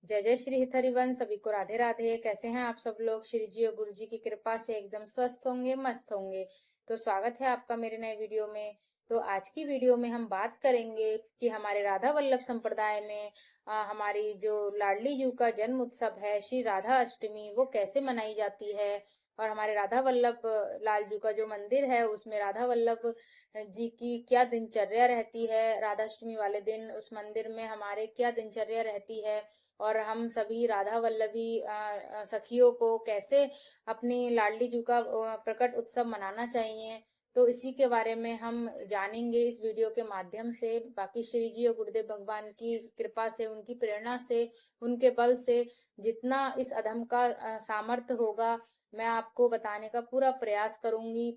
जय जय श्री हरिवंश। सभी को राधे राधे। कैसे हैं आप सब लोग? श्री जी और गुरु जी की कृपा से एकदम स्वस्थ होंगे, मस्त होंगे। तो स्वागत है आपका मेरे नए वीडियो में। तो आज की वीडियो में हम बात करेंगे कि हमारे राधा वल्लभ संप्रदाय में हमारी जो लाडली जू का जन्म उत्सव है श्री राधा अष्टमी, वो कैसे मनाई जाती है। और हमारे राधा वल्लभ लाल जू का जो मंदिर है उसमें राधा वल्लभ जी की क्या दिनचर्या रहती है, राधा अष्टमी वाले दिन उस मंदिर में हमारे क्या दिनचर्या रहती है, और हम सभी राधा वल्लभी सखियों को कैसे अपनी लाडली जू का प्रकट उत्सव मनाना चाहिए। तो इसी के बारे में हम जानेंगे इस वीडियो के माध्यम से। बाकी श्री जी और गुरुदेव भगवान की कृपा से, उनकी प्रेरणा से, उनके बल से जितना इस अधम का सामर्थ्य होगा, मैं आपको बताने का पूरा प्रयास करूंगी।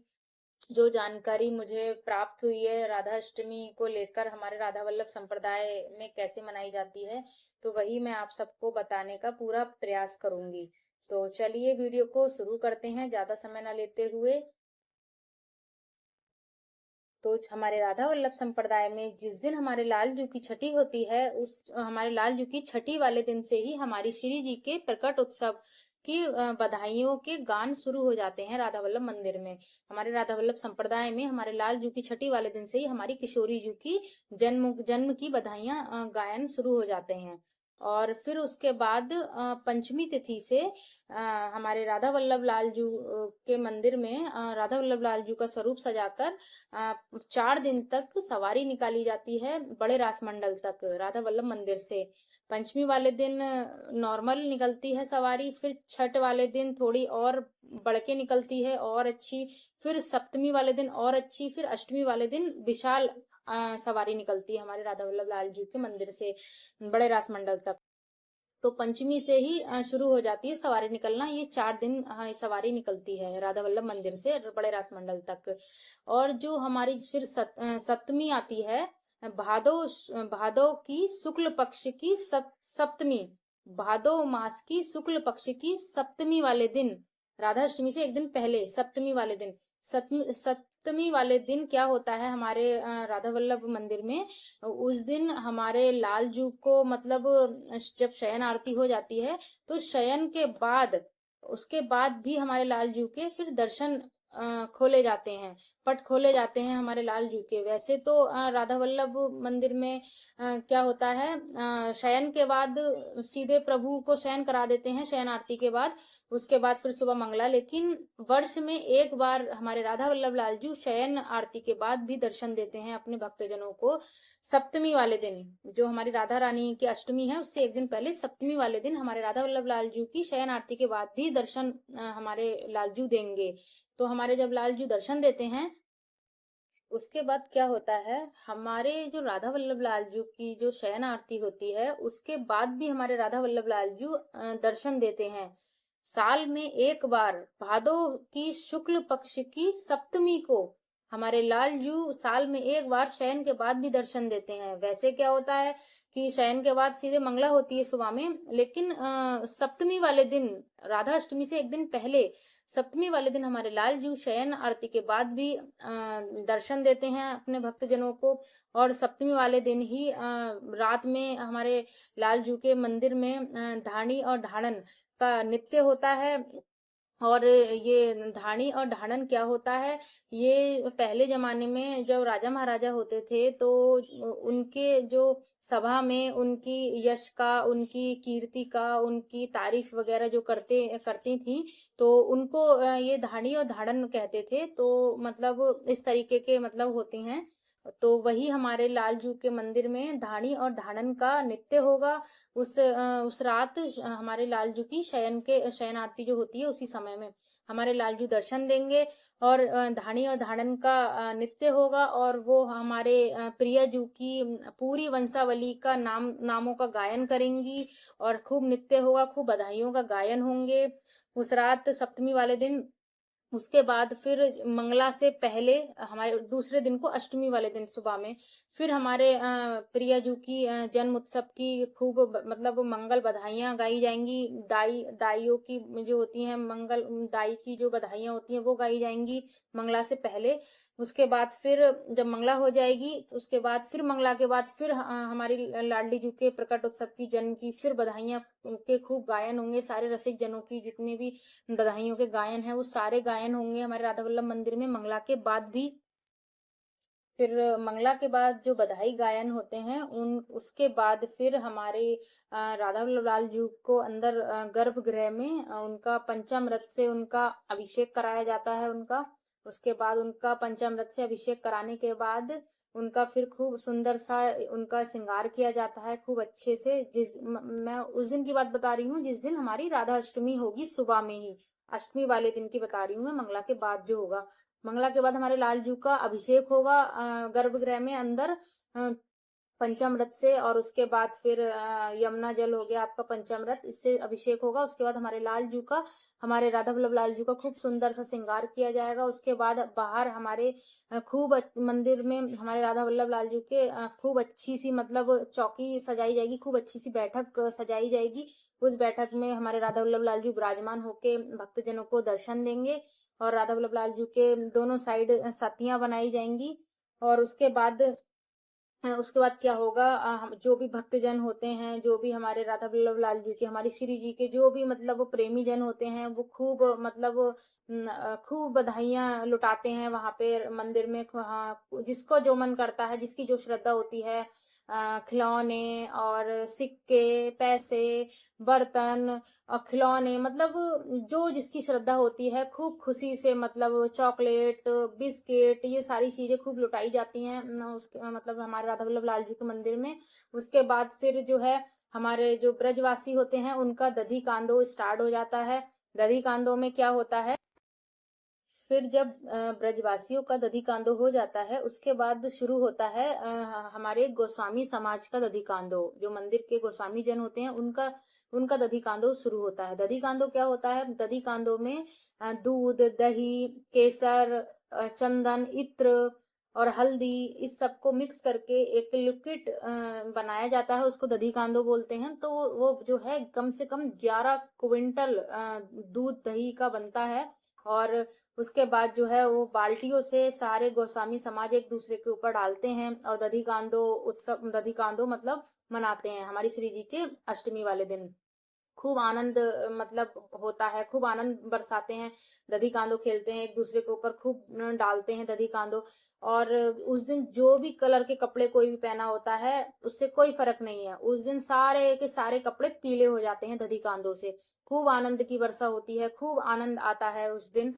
जो जानकारी मुझे प्राप्त हुई है राधा अष्टमी को लेकर, हमारे राधा वल्लभ संप्रदाय में कैसे मनाई जाती है, तो वही मैं आप सबको बताने का पूरा प्रयास करूंगी। तो चलिए वीडियो को शुरू करते हैं ज्यादा समय ना लेते हुए। तो हमारे राधा वल्लभ संप्रदाय में जिस दिन हमारे लाल जू की छठी होती है, उस हमारे लाल जू की छठी वाले दिन से ही हमारी श्री जी के प्रकट उत्सव की बधाइयों के गान शुरू हो जाते हैं राधा वल्लभ मंदिर में। हमारे राधा वल्लभ संप्रदाय में हमारे लाल जू की छठी वाले दिन से ही हमारी किशोरी जू की जन्म जन्म की बधाइयां गायन शुरू हो जाते हैं। और फिर उसके बाद पंचमी तिथि से हमारे राधा वल्लभ लाल जू के मंदिर में राधा वल्लभ लाल जू का स्वरूप सजाकर 4 दिन तक सवारी निकाली जाती है बड़े रास मंडल तक राधा वल्लभ मंदिर से। पंचमी वाले दिन नॉर्मल निकलती है सवारी, फिर छठ वाले दिन थोड़ी और बढ़ के निकलती है और अच्छी, फिर सप्तमी वाले दिन और अच्छी, फिर अष्टमी वाले दिन विशाल सवारी निकलती है हमारे राधा वल्लभ लाल जी के मंदिर से बड़े रास मंडल तक। तो पंचमी से ही शुरू हो जाती है सवारी निकलना। ये 4 दिन सवारी निकलती है राधा वल्लभ मंदिर से बड़े रास मंडल तक। और जो हमारी फिर सप्तमी आती है, भादो भादो की शुक्ल पक्ष की सप्तमी, भादो मास की शुक्ल पक्ष की सप्तमी वाले दिन, राधा अष्टमी से एक दिन पहले सप्तमी वाले दिन, सप्तमी वाले दिन क्या होता है हमारे राधा वल्लभ मंदिर में, उस दिन हमारे लाल जू को मतलब जब शयन आरती हो जाती है तो शयन के बाद, उसके बाद भी हमारे लाल जू के फिर दर्शन खोले जाते हैं, पट खोले जाते हैं हमारे लाल जू के। वैसे तो राधा वल्लभ मंदिर में क्या होता है, शयन के बाद सीधे प्रभु को शयन करा देते हैं शयन आरती के बाद, उसके बाद फिर सुबह मंगला। लेकिन वर्ष में एक बार हमारे राधा वल्लभ लाल जू शयन आरती के बाद भी दर्शन देते हैं अपने भक्तजनों को। सप्तमी वाले दिन, जो हमारी राधा रानी की अष्टमी है उससे एक दिन पहले सप्तमी वाले दिन हमारे राधा वल्लभ लाल जू की शयन आरती के बाद भी दर्शन हमारे लालजू देंगे। तो हमारे जब लालजू दर्शन देते हैं उसके बाद क्या होता है, हमारे जो राधा वल्लभ लालजू की जो शयन आरती होती है उसके बाद भी हमारे राधा वल्लभ लालजू दर्शन देते हैं साल में एक बार। भादो की शुक्ल पक्ष की सप्तमी को हमारे लालजू साल में एक बार शयन के बाद भी दर्शन देते हैं। वैसे क्या होता है कि शयन के बाद सीधे मंगला होती है सुबह में, लेकिन सप्तमी वाले दिन, राधा अष्टमी से एक दिन पहले सप्तमी वाले दिन हमारे लालजू शयन आरती के बाद भी दर्शन देते हैं अपने भक्तजनों को। और सप्तमी वाले दिन ही रात में हमारे लालजू के मंदिर में धानी और ढाणन का नृत्य होता है। और ये धानी और ढाणन क्या होता है, ये पहले जमाने में जब राजा महाराजा होते थे तो उनके जो सभा में उनकी यश का, उनकी कीर्ति का, उनकी तारीफ वगैरह जो करती थी, तो उनको ये धानी और धाड़न कहते थे। तो मतलब इस तरीके के मतलब होते हैं। तो वही हमारे लालजू के मंदिर में धानी और ढाणन का नृत्य होगा उस रात। हमारे लालजू की शयन आरती जो होती है उसी समय में हमारे लालजू दर्शन देंगे और धानी और धाड़न का नृत्य होगा। और वो हमारे प्रियजू की पूरी वंशावली का नामों का गायन करेंगी और खूब नृत्य होगा, खूब बधाइयों का गायन होंगे उस रात सप्तमी वाले दिन। उसके बाद फिर मंगला से पहले हमारे दूसरे दिन को अष्टमी वाले दिन सुबह में फिर हमारे प्रियजू की जन्म उत्सव की खूब मतलब मंगल बधाइयां गाई जाएंगी। दाइयों की जो होती हैं, मंगल दाई की जो बधाइयां होती हैं वो गाई जाएंगी मंगला से पहले। उसके बाद फिर जब मंगला हो जाएगी तो उसके बाद फिर मंगला के बाद फिर हमारी लाडली जू के प्रकट उत्सव की जन्म की फिर बधाइयाँ के खूब गायन होंगे। सारे रसिक जनों की जितने भी बधाइयों के गायन हैं वो सारे गायन होंगे हमारे राधा वल्लभ मंदिर में मंगला के बाद भी। फिर मंगला के बाद जो बधाई गायन होते हैं उन उसके बाद फिर हमारे राधा वल्लभ लाल जी को अंदर गर्भगृह में उनका पंचामृत से उनका अभिषेक कराया जाता है उनका। उसके बाद उनका पंचामृत से अभिषेक कराने के बाद उनका फिर खूब सुंदर सा उनका श्रृंगार किया जाता है खूब अच्छे से। मैं उस दिन की बात बता रही हूँ जिस दिन हमारी राधा अष्टमी होगी सुबह में ही। अष्टमी वाले दिन की बता रही हूँ मैं, मंगला के बाद जो होगा। मंगला के बाद हमारे लालजू का अभिषेक होगा गर्भगृह में अंदर पंचामृत से। और उसके बाद फिर यमुना जल हो गया आपका पंचामृत, इससे अभिषेक होगा। उसके बाद हमारे लालजू का हमारे राधा वल्लभ लालजू का खूब सुंदर सा श्रृंगार किया जाएगा। उसके बाद बाहर हमारे मंदिर में हमारे राधा वल्लभ लालजू के खूब अच्छी सी मतलब चौकी सजाई जाएगी, खूब अच्छी सी बैठक सजाई जाएगी। उस बैठक में हमारे राधा वल्लभ लालजू विराजमान होके भक्तजनों को दर्शन देंगे और राधा वल्लभ लालजू के दोनों साइड सतियां बनाई जाएंगी। और उसके बाद क्या होगा, जो भी भक्तजन होते हैं, जो भी हमारे राधा वल्लभ लाल जी के हमारी श्री जी के जो भी मतलब प्रेमी जन होते हैं वो खूब मतलब खूब बधाइयां लुटाते हैं वहां पे मंदिर में। हाँ, जिसको जो मन करता है, जिसकी जो श्रद्धा होती है, खिलौने और सिक्के पैसे बर्तन और खिलौने मतलब जो जिसकी श्रद्धा होती है खूब खुशी से मतलब चॉकलेट बिस्किट ये सारी चीजें खूब लुटाई जाती हैं उसके मतलब हमारे राधा वल्लभ लाल जी के मंदिर में। उसके बाद फिर जो है हमारे जो ब्रजवासी होते हैं उनका दधी कांदो स्टार्ट हो जाता है। दधी कांदो में क्या होता है, फिर जब ब्रजवासियों का दधी कांदो हो जाता है उसके बाद शुरू होता है हमारे गोस्वामी समाज का दधी कांदो। जो मंदिर के गोस्वामी जन होते हैं उनका उनका दधी कांदो शुरू होता है। दधी कांदो क्या होता है, दधी कांदो में दूध दही केसर चंदन इत्र और हल्दी इस सबको मिक्स करके एक लिक्विड बनाया जाता है, उसको दधी कांदो बोलते हैं। तो वो जो है कम से कम 11 क्विंटल दूध दही का बनता है। और उसके बाद जो है वो बाल्टियों से सारे गोस्वामी समाज एक दूसरे के ऊपर डालते हैं और दधी कांदो मतलब मनाते हैं हमारी श्री जी के अष्टमी वाले दिन। खूब आनंद मतलब होता है, खूब आनंद बरसाते हैं, दधी कांदो खेलते हैं एक दूसरे के ऊपर, खूब डालते हैं दधी कांदो। और उस दिन जो भी कलर के कपड़े कोई भी पहना होता है उससे कोई फर्क नहीं है, उस दिन सारे के सारे कपड़े पीले हो जाते हैं दधी कांदो से। खूब आनंद की वर्षा होती है, खूब आनंद आता है उस दिन।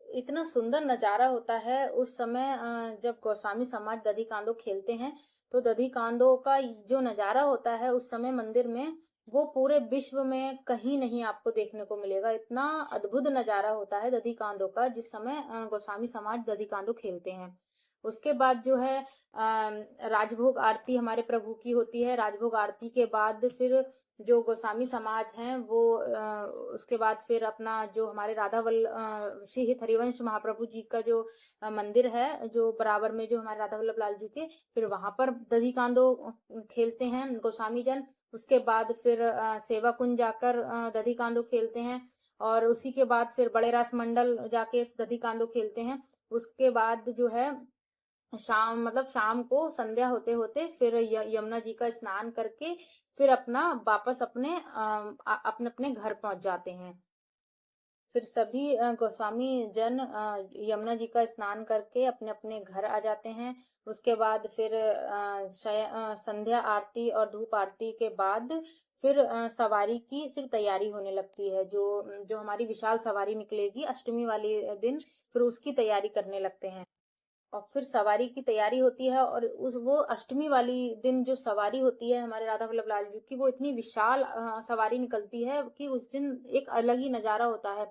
इतना सुंदर नजारा होता है उस समय जब गोस्वामी समाज दधी कांदो खेलते हैं। तो दधी कांदो का जो नजारा होता है उस समय मंदिर में वो पूरे विश्व में कहीं नहीं आपको देखने को मिलेगा। इतना अद्भुत नजारा होता है दधी कांदो का जिस समय गोस्वामी समाज दधी कांदो खेलते हैं। उसके बाद जो है राजभोग आरती हमारे प्रभु की होती है। राजभोग आरती के बाद फिर जो गोस्वामी समाज हैं वो उसके बाद फिर अपना जो हमारे श्री हित हरिवंश महाप्रभु जी का जो मंदिर है जो बराबर में जो हमारे राधा वल्लभ लाल जी के, फिर वहां पर दधी कांदो खेलते हैं गोस्वामी जन। उसके बाद फिर सेवा कुंज जाकर दधी कांदो खेलते हैं। और उसी के बाद फिर बड़े रास मंडल जाके दधी कांदो खेलते हैं। उसके बाद जो है शाम को संध्या होते होते फिर यमुना जी का स्नान करके फिर अपना वापस अपने अपने अपने घर पहुंच जाते हैं। फिर सभी गोस्वामी जन यमुना जी का स्नान करके अपने अपने घर आ जाते हैं। उसके बाद फिर संध्या आरती और धूप आरती के बाद फिर सवारी की फिर तैयारी होने लगती है। जो जो हमारी विशाल सवारी निकलेगी अष्टमी वाले दिन, फिर उसकी तैयारी करने लगते हैं। और फिर सवारी की तैयारी होती है और उस वो अष्टमी वाली दिन जो सवारी होती है हमारे राधा वल्लभ लाल जी की वो इतनी विशाल सवारी निकलती है कि उस दिन एक अलग ही नजारा होता है।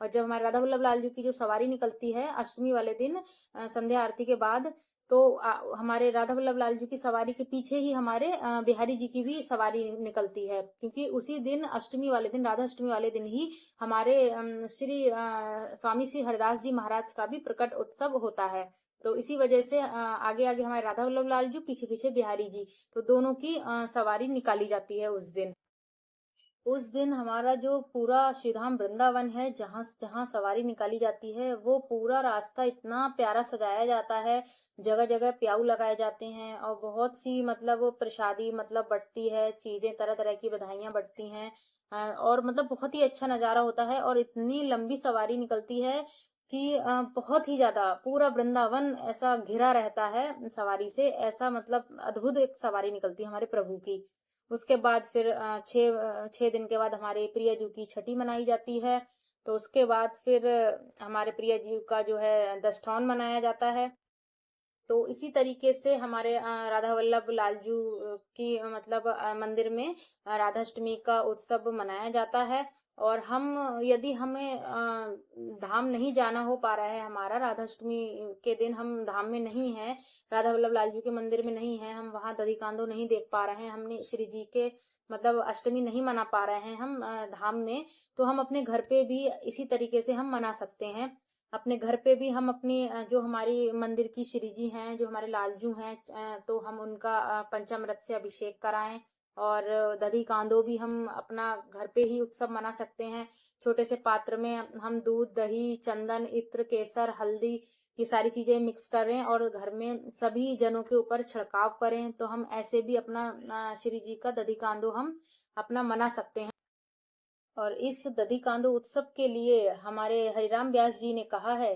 और जब हमारे राधा वल्लभ लाल जी की जो सवारी निकलती है अष्टमी वाले दिन संध्या आरती के बाद, तो हमारे राधा वल्लभ लाल जी की सवारी के पीछे ही हमारे बिहारी जी की भी सवारी निकलती है। क्योंकि उसी दिन अष्टमी वाले दिन राधा अष्टमी वाले दिन ही हमारे श्री स्वामी श्री हरिदास जी महाराज का भी प्रकट उत्सव होता है। तो इसी वजह से आगे आगे हमारे राधा वल्लभ लाल जी पीछे पीछे बिहारी जी, तो दोनों की सवारी निकाली जाती है उस दिन। उस दिन हमारा जो पूरा श्रीधाम वृंदावन है, जहाँ जहाँ सवारी निकाली जाती है, वो पूरा रास्ता इतना प्यारा सजाया जाता है। जगह जगह प्याऊ लगाए जाते हैं और बहुत सी मतलब वो प्रसादी मतलब बटती है, चीजें तरह तरह की बधाइयाँ बटती हैं। और मतलब बहुत ही अच्छा नज़ारा होता है और इतनी लंबी सवारी निकलती है कि बहुत ही ज्यादा पूरा वृंदावन ऐसा घिरा रहता है सवारी से। ऐसा मतलब अद्भुत एक सवारी निकलती है हमारे प्रभु की। उसके बाद फिर 6 दिन के बाद हमारे प्रिय जू की छठी मनाई जाती है। तो उसके बाद फिर हमारे प्रिय जू का जो है दशठौन मनाया जाता है। तो इसी तरीके से हमारे राधा वल्लभ लालजू की मतलब मंदिर में राधाष्टमी का उत्सव मनाया जाता है। और हम यदि हमें धाम नहीं जाना हो पा रहा है, हमारा राधाष्टमी के दिन हम धाम में नहीं है, राधा वल्लभ लालजू के मंदिर में नहीं है, हम वहाँ दधि कांदो नहीं देख पा रहे हैं, हमने श्री जी के मतलब अष्टमी नहीं मना पा रहे हैं हम धाम में, तो हम अपने घर पे भी इसी तरीके से हम मना सकते हैं। अपने घर पे भी हम अपनी जो हमारी मंदिर की श्री जी हैं, जो हमारे लालजू हैं, तो हम उनका पंचामृत से अभिषेक कराएं। और दधी कांदो भी हम अपना घर पे ही उत्सव मना सकते हैं। छोटे से पात्र में हम दूध, दही, चंदन, इत्र, केसर, हल्दी, ये सारी चीजें मिक्स करें और घर में सभी जनों के ऊपर छिड़काव करें। तो हम ऐसे भी अपना श्री जी का दधी कांदो हम अपना मना सकते हैं। और इस दधि कांदो उत्सव के लिए हमारे हरिराम व्यास जी ने कहा है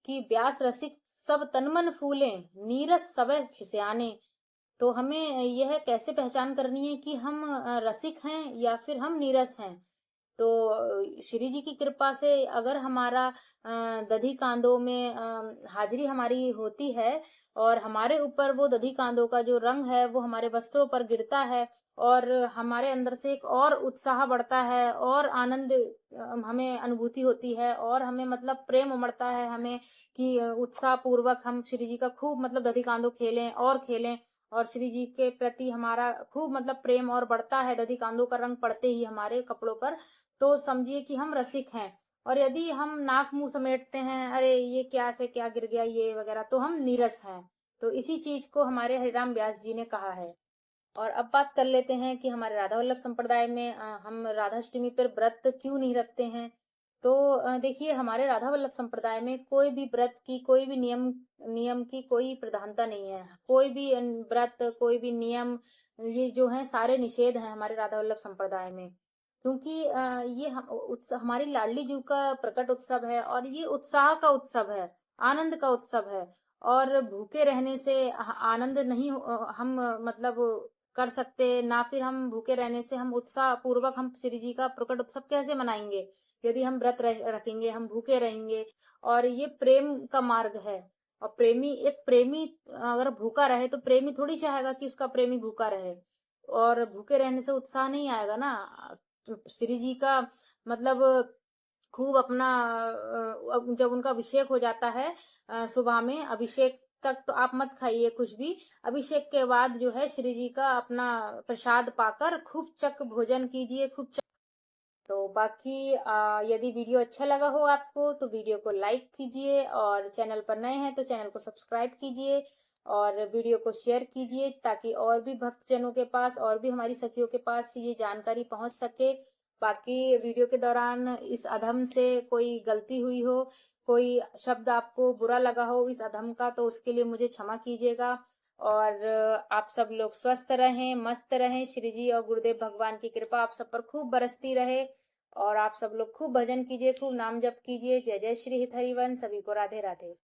कि व्यास रसिक सब तन मन फूले, नीरस सबे खिसियाने। तो हमें यह कैसे पहचान करनी है कि हम रसिक हैं या फिर हम नीरस हैं। तो श्री जी की कृपा से अगर हमारा दधी कांदो में हाजिरी हमारी होती है और हमारे ऊपर वो दधी कांदो का जो रंग है वो हमारे वस्त्रों पर गिरता है और हमारे अंदर से एक और उत्साह बढ़ता है और आनंद हमें अनुभूति होती है और हमें मतलब प्रेम उमड़ता है हमें कि उत्साह पूर्वक हम श्री जी का खूब मतलब दधी कांदो खेलें और खेलें। और श्री जी के प्रति हमारा खूब मतलब प्रेम और बढ़ता है दधी कांदो का रंग पड़ते ही हमारे कपड़ों पर। तो समझिए कि हम रसिक हैं। और यदि हम नाक मुंह समेटते हैं, अरे ये क्या से क्या गिर गया ये वगैरह, तो हम नीरस हैं। तो इसी चीज को हमारे हरिराम व्यास जी ने कहा है। और अब बात कर लेते हैं कि हमारे राधा वल्लभ संप्रदाय में हम राधाष्टमी पर व्रत क्यों नहीं रखते हैं। तो देखिए, हमारे राधा वल्लभ संप्रदाय में कोई भी व्रत की कोई भी नियम नियम की कोई प्रधानता नहीं है। कोई भी व्रत, कोई भी नियम, ये जो है सारे निषेध हैं हमारे राधा वल्लभ संप्रदाय में। क्योंकि ये हमारी लाडली जू का प्रकट उत्सव है और ये उत्साह का उत्सव है, आनंद का उत्सव है। और भूखे रहने से आनंद नहीं हम मतलब कर सकते ना। फिर हम भूखे रहने से हम उत्साह पूर्वक हम श्री जी का प्रकट उत्सव कैसे मनाएंगे यदि हम व्रत रखेंगे, हम भूखे रहेंगे। और ये प्रेम का मार्ग है। और एक प्रेमी अगर भूखा रहे तो प्रेमी थोड़ी चाहेगा कि उसका प्रेमी भूखा रहे। और भूखे रहने से उत्साह नहीं आएगा ना। तो श्री जी का मतलब खूब अपना जब उनका अभिषेक हो जाता है सुबह में, अभिषेक तक तो आप मत खाइए कुछ भी। अभिषेक के बाद जो है श्री जी का अपना प्रसाद पाकर खूब चक भोजन कीजिए, खूब चक। तो बाकी यदि वीडियो अच्छा लगा हो आपको तो वीडियो को लाइक कीजिए और चैनल पर नए हैं तो चैनल को सब्सक्राइब कीजिए और वीडियो को शेयर कीजिए ताकि और भी भक्तजनों के पास और भी हमारी सखियों के पास ये जानकारी पहुंच सके। बाकी वीडियो के दौरान इस अधम से कोई गलती हुई हो, कोई शब्द आपको बुरा लगा हो इस अधम का, तो उसके लिए मुझे क्षमा कीजिएगा। और आप सब लोग स्वस्थ रहें, मस्त रहें। श्री जी और गुरुदेव भगवान की कृपा आप सब पर खूब बरसती रहे। और आप सब लोग खूब भजन कीजिए, खूब नाम जप कीजिए। जय जय श्री हित हरिवंश। सभी को राधे राधे।